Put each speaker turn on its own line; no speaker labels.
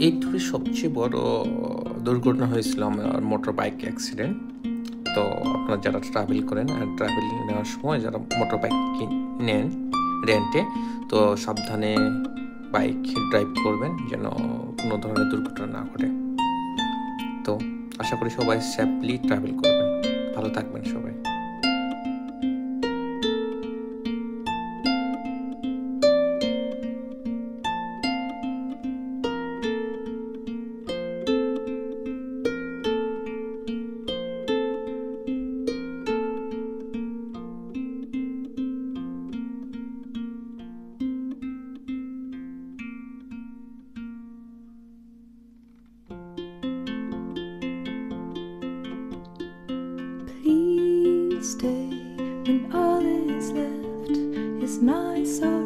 এই ট্যুরে সবচেয়ে বড় দুর্ঘটনা হয়েছিল আমার মোটর বাইক অ্যাক্সিডেন্ট। তো আপনারা যারা ট্রাভেল করেন আর ট্রাভেল নেওয়ার সময় যারা মোটর বাইক নেন রেন্টে, তো সাবধানে বাইক ড্রাইভ করবেন যেন কোনো ধরনের দুর্ঘটনা না ঘটে। তো আশা করি সবাই সেফলি ট্রাভেল করবেন। ভালো থাকবেন সবাই।
Please stay when all is left is my sorrow.